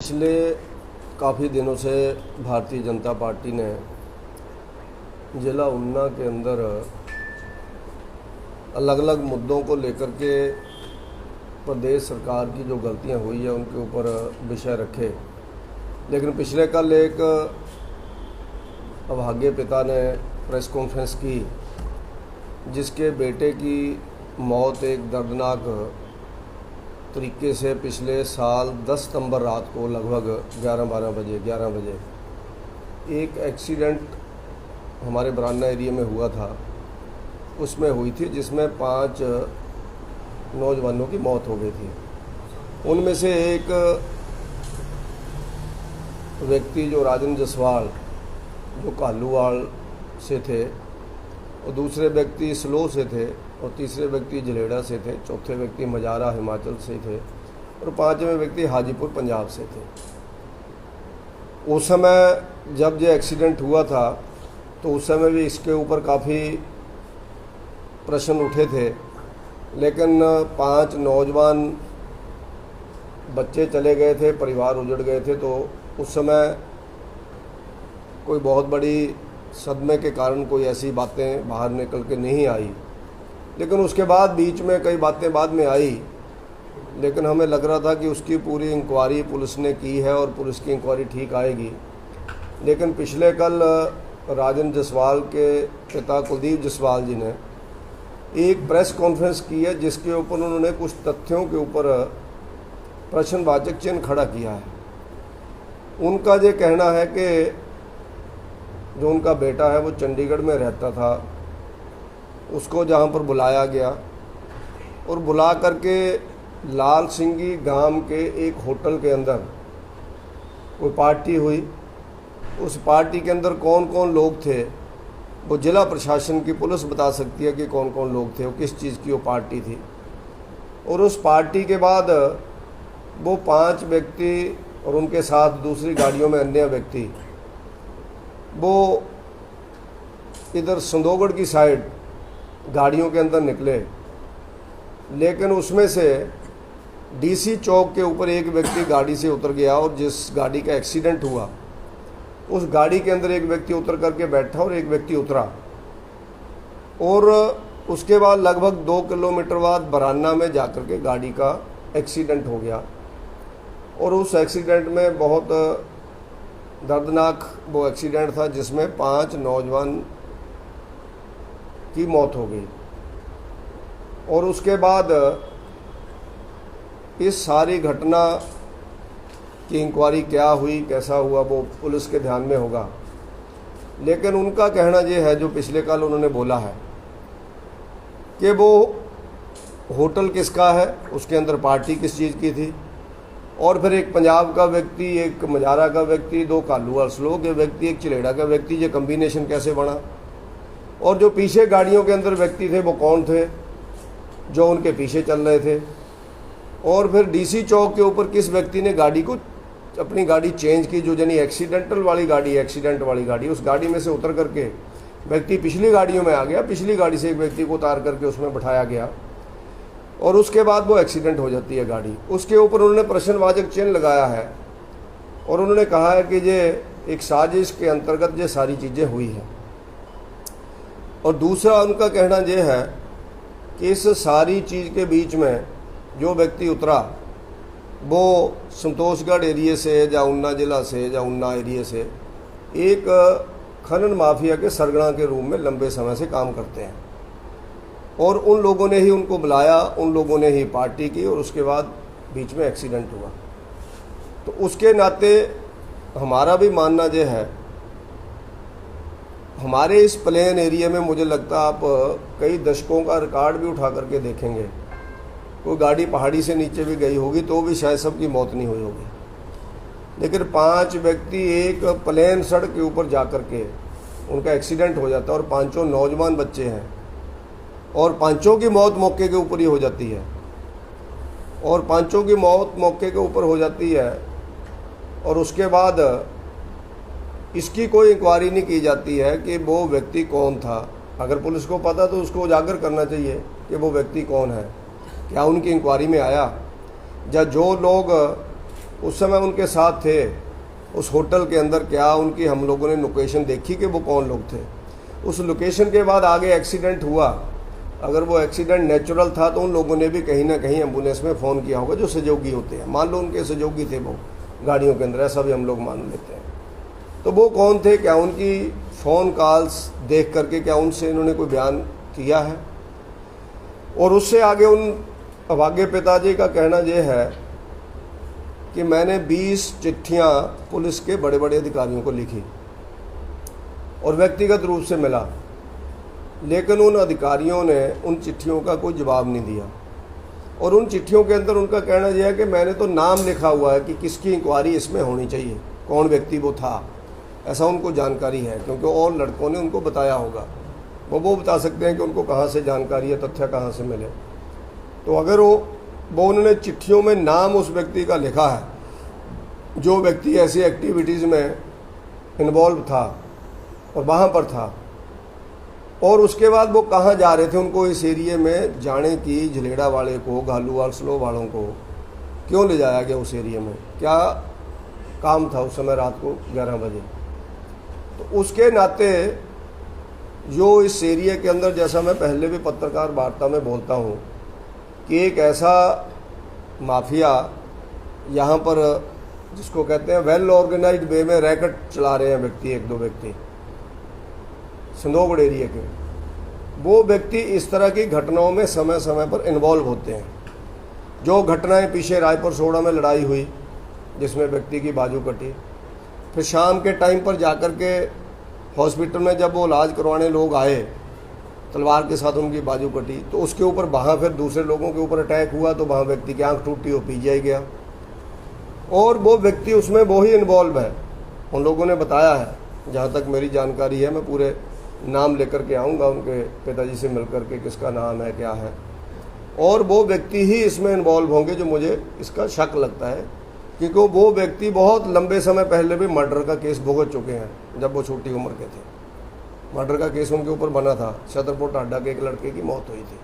पिछले काफ़ी दिनों से भारतीय जनता पार्टी ने ज़िला ऊना के अंदर अलग अलग मुद्दों को लेकर के प्रदेश सरकार की जो गलतियां हुई है उनके ऊपर विषय रखे। लेकिन पिछले कल एक अभागे पिता ने प्रेस कॉन्फ्रेंस की जिसके बेटे की मौत एक दर्दनाक तरीके से पिछले साल 10 सितंबर रात को लगभग 11 बजे एक एक्सीडेंट हमारे बरान्ना एरिया में हुआ था, उसमें हुई थी जिसमें 5 नौजवानों की मौत हो गई थी। उनमें से एक व्यक्ति जो राजन जसवाल जो कालूवाल से थे, और दूसरे व्यक्ति स्लो से थे, और तीसरे व्यक्ति जलेड़ा से थे, चौथे व्यक्ति मजारा हिमाचल से थे, और पांचवें व्यक्ति हाजीपुर पंजाब से थे। उस समय जब ये एक्सीडेंट हुआ था तो उस समय भी इसके ऊपर काफ़ी प्रश्न उठे थे, लेकिन 5 नौजवान बच्चे चले गए थे, परिवार उजड़ गए थे, तो उस समय कोई बहुत बड़ी सदमे के कारण कोई ऐसी बातें बाहर निकल के नहीं आई। लेकिन उसके बाद बीच में कई बातें बाद में आई, लेकिन हमें लग रहा था कि उसकी पूरी इंक्वायरी पुलिस ने की है और पुलिस की इंक्वायरी ठीक आएगी। लेकिन पिछले कल राजन जसवाल के पिता कुलदीप जसवाल जी ने एक प्रेस कॉन्फ्रेंस की है जिसके ऊपर उन्होंने कुछ तथ्यों के ऊपर प्रश्नवाचक चिन्ह खड़ा किया है। उनका ये कहना है कि जो उनका बेटा है वो चंडीगढ़ में रहता था, उसको जहाँ पर बुलाया गया और बुला करके लाल सिंगी गांव के एक होटल के अंदर कोई पार्टी हुई। उस पार्टी के अंदर कौन कौन लोग थे वो जिला प्रशासन की पुलिस बता सकती है कि कौन कौन लोग थे, वो किस चीज़ की वो पार्टी थी। और उस पार्टी के बाद वो 5 व्यक्ति और उनके साथ दूसरी गाड़ियों में अन्य व्यक्ति वो इधर संदोगढ़ की साइड गाड़ियों के अंदर निकले। लेकिन उसमें से डीसी चौक के ऊपर एक व्यक्ति गाड़ी से उतर गया, और जिस गाड़ी का एक्सीडेंट हुआ उस गाड़ी के अंदर एक व्यक्ति उतर करके बैठा और एक व्यक्ति उतरा। और उसके बाद लगभग 2 किलोमीटर बाद बरान्ना में जाकर के गाड़ी का एक्सीडेंट हो गया, और उस एक्सीडेंट में बहुत दर्दनाक वो एक्सीडेंट था जिसमें 5 नौजवान की मौत हो गई। और उसके बाद इस सारी घटना की इंक्वायरी क्या हुई, कैसा हुआ, वो पुलिस के ध्यान में होगा। लेकिन उनका कहना ये है, जो पिछले कल उन्होंने बोला है, कि वो होटल किसका है, उसके अंदर पार्टी किस चीज़ की थी, और फिर एक पंजाब का व्यक्ति, एक मजारा का व्यक्ति, 2 कालूवाल स्लो के व्यक्ति, एक चिलेड़ा का व्यक्ति, ये कम्बिनेशन कैसे बना, और जो पीछे गाड़ियों के अंदर व्यक्ति थे वो कौन थे जो उनके पीछे चल रहे थे, और फिर डीसी चौक के ऊपर किस व्यक्ति ने गाड़ी को अपनी गाड़ी चेंज की, जो यानी एक्सीडेंट वाली गाड़ी, उस गाड़ी में से उतर करके व्यक्ति पिछली गाड़ियों में आ गया, पिछली गाड़ी से एक व्यक्ति को उतार करके उसमें बैठाया गया, और उसके बाद वो एक्सीडेंट हो जाती है गाड़ी। उसके ऊपर उन्होंने प्रश्नवाचक चिन्ह लगाया है, और उन्होंने कहा है कि ये एक साजिश के अंतर्गत ये सारी चीज़ें हुई हैं। और दूसरा उनका कहना यह है कि इस सारी चीज़ के बीच में जो व्यक्ति उतरा वो संतोषगढ़ एरिया से या ऊना ज़िला से या ऊना एरिया से एक खनन माफिया के सरगना के रूप में लंबे समय से काम करते हैं, और उन लोगों ने ही उनको बुलाया, उन लोगों ने ही पार्टी की, और उसके बाद बीच में एक्सीडेंट हुआ। तो उसके नाते हमारा भी मानना यह है, हमारे इस प्लेन एरिया में मुझे लगता है आप कई दशकों का रिकॉर्ड भी उठा करके देखेंगे, कोई गाड़ी पहाड़ी से नीचे भी गई होगी तो भी शायद सबकी मौत नहीं हुई होगी। लेकिन 5 व्यक्ति एक प्लेन सड़क के ऊपर जा कर के उनका एक्सीडेंट हो जाता है, और 5 नौजवान बच्चे हैं, और 5 की मौत मौके के ऊपर ही हो जाती है, और 5 की मौत मौके के ऊपर हो जाती है। और उसके बाद इसकी कोई इंक्वायरी नहीं की जाती है कि वो व्यक्ति कौन था। अगर पुलिस को पता तो उसको उजागर करना चाहिए कि वो व्यक्ति कौन है, क्या उनकी इंक्वायरी में आया, या जो लोग उस समय उनके साथ थे उस होटल के अंदर, क्या उनकी हम लोगों ने लोकेशन देखी कि वो कौन लोग थे। उस लोकेशन के बाद आगे एक्सीडेंट हुआ, अगर वो एक्सीडेंट नेचुरल था तो उन लोगों ने भी कहीं ना कहीं एम्बुलेंस में फ़ोन किया होगा, जो सहयोगी होते हैं। मान लो उनके सहयोगी थे वो गाड़ियों के अंदर, ऐसा भी हम लोग मान लेते हैं। तो वो कौन थे, क्या उनकी फ़ोन कॉल्स देख करके क्या उनसे इन्होंने कोई बयान किया है? और उससे आगे उन अभागे पिताजी का कहना यह है कि मैंने 20 चिट्ठियाँ पुलिस के बड़े बड़े अधिकारियों को लिखी और व्यक्तिगत रूप से मिला, लेकिन उन अधिकारियों ने उन चिट्ठियों का कोई जवाब नहीं दिया। और उन चिट्ठियों के अंदर उनका कहना यह है कि मैंने तो नाम लिखा हुआ है कि किसकी इंक्वायरी इसमें होनी चाहिए, कौन व्यक्ति वो था, ऐसा उनको जानकारी है, क्योंकि और लड़कों ने उनको बताया होगा। वो बता सकते हैं कि उनको कहाँ से जानकारी है, तथ्य कहाँ से मिले। तो अगर वो उन्होंने चिट्ठियों में नाम उस व्यक्ति का लिखा है जो व्यक्ति ऐसी एक्टिविटीज़ में इन्वॉल्व था और वहाँ पर था, और उसके बाद वो कहाँ जा रहे थे, उनको इस एरिए में जाने की, झलेड़ा वाले को, घालूवाल स्लो वालों को क्यों ले जाया गया उस एरिए में, क्या काम था उस समय रात को 11 बजे। तो उसके नाते जो इस एरिए के अंदर, जैसा मैं पहले भी पत्रकार वार्ता में बोलता हूँ कि एक ऐसा माफिया यहाँ पर जिसको कहते हैं वेल ऑर्गेनाइज्ड वे में रैकेट चला रहे हैं व्यक्ति, एक दो व्यक्ति संदोगढ़ एरिया के, वो व्यक्ति इस तरह की घटनाओं में समय समय पर इन्वॉल्व होते हैं। जो घटनाएं पीछे रायपुर सोडा में लड़ाई हुई जिसमें व्यक्ति की बाजू कटी, फिर शाम के टाइम पर जाकर के हॉस्पिटल में जब वो इलाज करवाने लोग आए, तलवार के साथ उनकी बाजू कटी, तो उसके ऊपर वहाँ फिर दूसरे लोगों के ऊपर अटैक हुआ, तो वहाँ व्यक्ति की आंख टूटी, वो पीजीआई गया, और वो व्यक्ति उसमें वो ही इन्वॉल्व है। उन लोगों ने बताया है, जहाँ तक मेरी जानकारी है, मैं पूरे नाम लेकर के आऊँगा उनके पिताजी से मिल कर के, किसका नाम है क्या है, और वो व्यक्ति ही इसमें इन्वॉल्व होंगे जो मुझे इसका शक लगता है, क्योंकि वो व्यक्ति बहुत लंबे समय पहले भी मर्डर का केस भुगत चुके हैं। जब वो छोटी उम्र के थे, मर्डर का केस उनके ऊपर बना था, छतरपुर टाडा के एक लड़के की मौत हुई थी।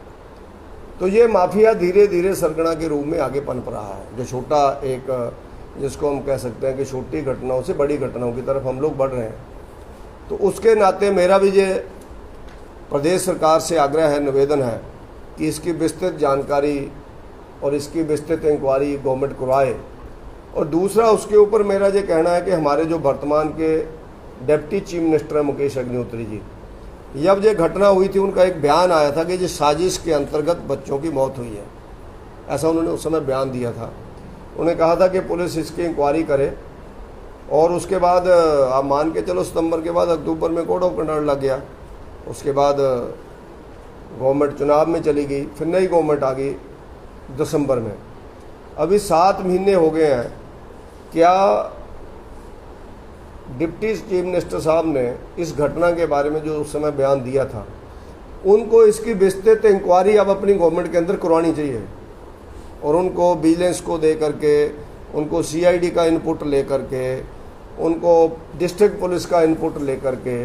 तो ये माफिया धीरे धीरे सरगना के रूप में आगे पनप रहा है। जो छोटा एक, जिसको हम कह सकते हैं कि छोटी घटनाओं से बड़ी घटनाओं की तरफ हम लोग बढ़ रहे हैं, तो उसके नाते मेरा भी ये प्रदेश सरकार से आग्रह है, निवेदन है कि इसकी विस्तृत जानकारी और इसकी विस्तृत इंक्वायरी गवर्नमेंट करवाए। और दूसरा, उसके ऊपर मेरा ये कहना है कि हमारे जो वर्तमान के डिप्टी चीफ मिनिस्टर हैं मुकेश अग्निहोत्री जी, जब ये घटना हुई थी उनका एक बयान आया था कि ये साजिश के अंतर्गत बच्चों की मौत हुई है, ऐसा उन्होंने उस समय बयान दिया था। उन्होंने कहा था कि पुलिस इसकी इंक्वायरी करे, और उसके बाद आप मान के चलो सितंबर के बाद अक्टूबर में कोड ऑफ कंडक्ट लग गया। उसके बाद गवर्नमेंट चुनाव में चली गई, फिर नई गवर्नमेंट आ गई दिसंबर में। अभी 7 महीने हो गए हैं। क्या डिप्टी चीफ मिनिस्टर साहब ने इस घटना के बारे में जो उस समय बयान दिया था, उनको इसकी विस्तृत इंक्वायरी अब अपनी गवर्नमेंट के अंदर करवानी चाहिए, और उनको विजिलेंस को दे करके, उनको सीआईडी का इनपुट ले करके, उनको डिस्ट्रिक्ट पुलिस का इनपुट ले करके,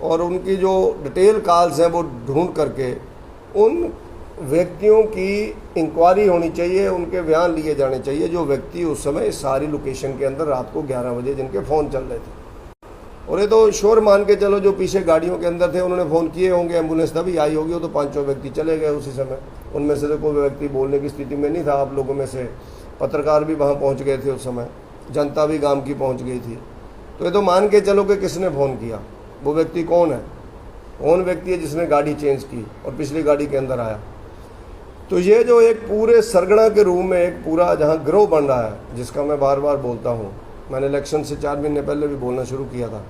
और उनकी जो डिटेल कॉल्स हैं वो ढूंढ करके उन व्यक्तियों की इंक्वायरी होनी चाहिए, उनके बयान लिए जाने चाहिए जो व्यक्ति उस समय इस सारी लोकेशन के अंदर रात को 11 बजे जिनके फ़ोन चल रहे थे। और ये तो श्योर मान के चलो जो पीछे गाड़ियों के अंदर थे उन्होंने फ़ोन किए होंगे, एम्बुलेंस तभी आई होगी, वो तो 5 व्यक्ति चले गए उसी समय। उनमें से तो कोई व्यक्ति बोलने की स्थिति में नहीं था। आप लोगों में से पत्रकार भी वहाँ पहुँच गए थे उस समय, जनता भी गाँव की पहुँच गई थी। तो ये तो मान के चलो कि किसने फ़ोन किया, वो व्यक्ति कौन है, कौन व्यक्ति है जिसने गाड़ी चेंज की और पिछली गाड़ी के अंदर आया। तो ये जो एक पूरे सरगना के रूप में एक पूरा जहाँ गिरोह बन रहा है, जिसका मैं बार बार बोलता हूँ, मैंने इलेक्शन से 4 महीने पहले भी बोलना शुरू किया था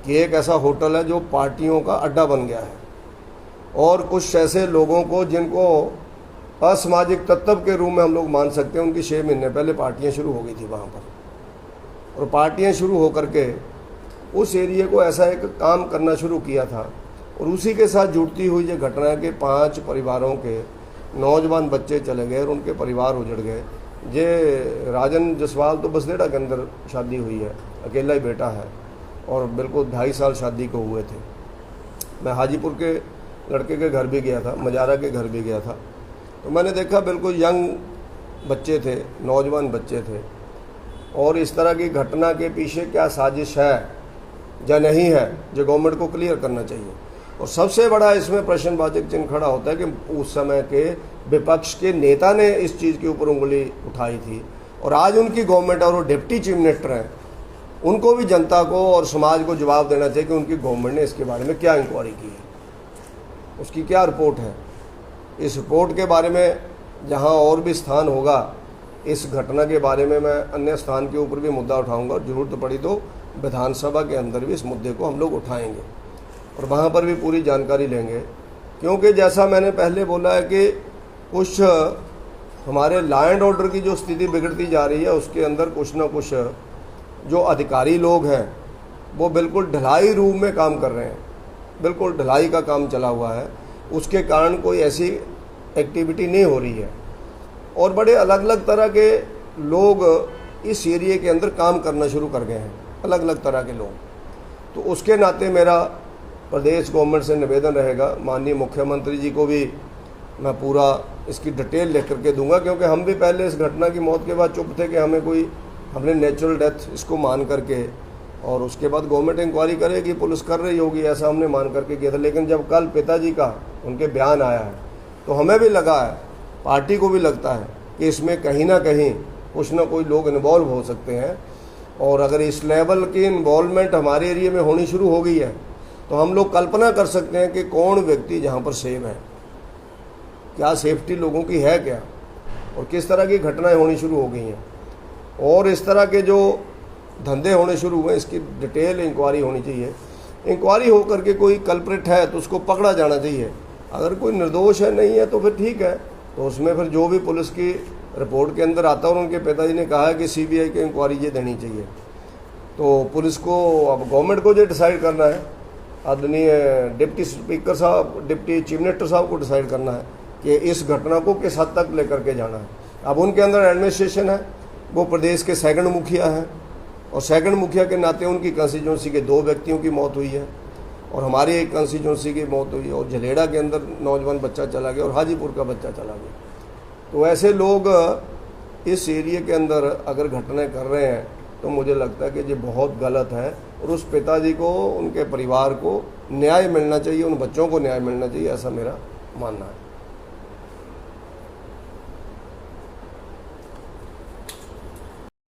कि एक ऐसा होटल है जो पार्टियों का अड्डा बन गया है, और कुछ ऐसे लोगों को जिनको असामाजिक तत्व के रूप में हम लोग मान सकते हैं, उनकी 6 महीने पहले पार्टियाँ शुरू हो गई थी वहाँ पर, और पार्टियाँ शुरू हो करके उस एरिए को ऐसा एक काम करना शुरू किया था। और उसी के साथ जुड़ती हुई ये घटना है कि 5 परिवारों के नौजवान बच्चे चले गए और उनके परिवार उजड़ गए। ये राजन जसवाल तो बसदेड़ा के अंदर शादी हुई है, अकेला ही बेटा है, और बिल्कुल 2.5 साल शादी को हुए थे। मैं हाजीपुर के लड़के के घर भी गया था, मजारा के घर भी गया था, तो मैंने देखा बिल्कुल यंग बच्चे थे, नौजवान बच्चे थे, और इस तरह की घटना के पीछे क्या साजिश है या नहीं है, जो गवर्नमेंट को क्लियर करना चाहिए। और सबसे बड़ा इसमें प्रश्नवाचक चिन्ह खड़ा होता है कि उस समय के विपक्ष के नेता ने इस चीज़ के ऊपर उंगली उठाई थी, और आज उनकी गवर्नमेंट और वो डिप्टी चीफ मिनिस्टर हैं, उनको भी जनता को और समाज को जवाब देना चाहिए कि उनकी गवर्नमेंट ने इसके बारे में क्या इंक्वायरी की है, उसकी क्या रिपोर्ट है। इस रिपोर्ट के बारे में जहां और भी स्थान होगा, इस घटना के बारे में मैं अन्य स्थान के ऊपर भी मुद्दा उठाऊंगा, और जरूरत पड़ी तो विधानसभा के अंदर भी इस मुद्दे को हम लोग उठाएंगे और वहाँ पर भी पूरी जानकारी लेंगे। क्योंकि जैसा मैंने पहले बोला है कि कुछ हमारे लॉ एंड ऑर्डर की जो स्थिति बिगड़ती जा रही है, उसके अंदर कुछ ना कुछ जो अधिकारी लोग हैं वो बिल्कुल ढलाई रूप में काम कर रहे हैं, बिल्कुल ढलाई का काम चला हुआ है। उसके कारण कोई ऐसी एक्टिविटी नहीं हो रही है, और बड़े अलग अलग तरह के लोग इस एरिया के अंदर काम करना शुरू कर गए हैं, अलग अलग तरह के लोग। तो उसके नाते मेरा प्रदेश गवर्नमेंट से निवेदन रहेगा, माननीय मुख्यमंत्री जी को भी मैं पूरा इसकी डिटेल लेकर करके दूंगा, क्योंकि हम भी पहले इस घटना की मौत के बाद चुप थे कि हमने नेचुरल डेथ इसको मान करके, और उसके बाद गवर्नमेंट इंक्वायरी करेगी, पुलिस कर रही होगी, ऐसा हमने मान करके किया था। लेकिन जब कल पिताजी का उनके बयान आया है, तो हमें भी लगा है, पार्टी को भी लगता है कि इसमें कहीं ना कहीं कुछ ना कोई लोग इन्वॉल्व हो सकते हैं। और अगर इस लेवल की इन्वॉल्वमेंट हमारे एरिया में होनी शुरू हो गई है, तो हम लोग कल्पना कर सकते हैं कि कौन व्यक्ति जहाँ पर सेफ है, क्या सेफ्टी लोगों की है क्या, और किस तरह की घटनाएं होनी शुरू हो गई हैं। और इस तरह के जो धंधे होने शुरू हुए, इसकी डिटेल इंक्वायरी होनी चाहिए। इंक्वायरी हो करके कोई कल्प्रिट है तो उसको पकड़ा जाना चाहिए, अगर कोई निर्दोष है नहीं है तो फिर ठीक है, तो उसमें फिर जो भी पुलिस की रिपोर्ट के अंदर आता है, और उनके पिताजी ने कहा है कि सीबीआई की इंक्वायरी ये देनी चाहिए, तो पुलिस को, अब गवर्नमेंट को जो डिसाइड करना है, आदरणीय डिप्टी स्पीकर साहब, डिप्टी चीफ मिनिस्टर साहब को डिसाइड करना है कि इस घटना को किस हद तक लेकर के जाना है। अब उनके अंदर एडमिनिस्ट्रेशन है, वो प्रदेश के सेकंड मुखिया हैं, और सेकंड मुखिया के नाते उनकी कंस्टिट्यूंसी के 2 व्यक्तियों की मौत हुई है, और हमारी एक कंस्टिट्यूंसी की मौत हुई है, और झलेड़ा के अंदर नौजवान बच्चा चला गया, और हाजीपुर का बच्चा चला गया। तो ऐसे लोग इस एरिया के अंदर अगर घटनाएं कर रहे हैं, तो मुझे लगता है कि ये बहुत गलत है, और उस पिताजी को, उनके परिवार को न्याय मिलना चाहिए, उन बच्चों को न्याय मिलना चाहिए, ऐसा मेरा मानना है।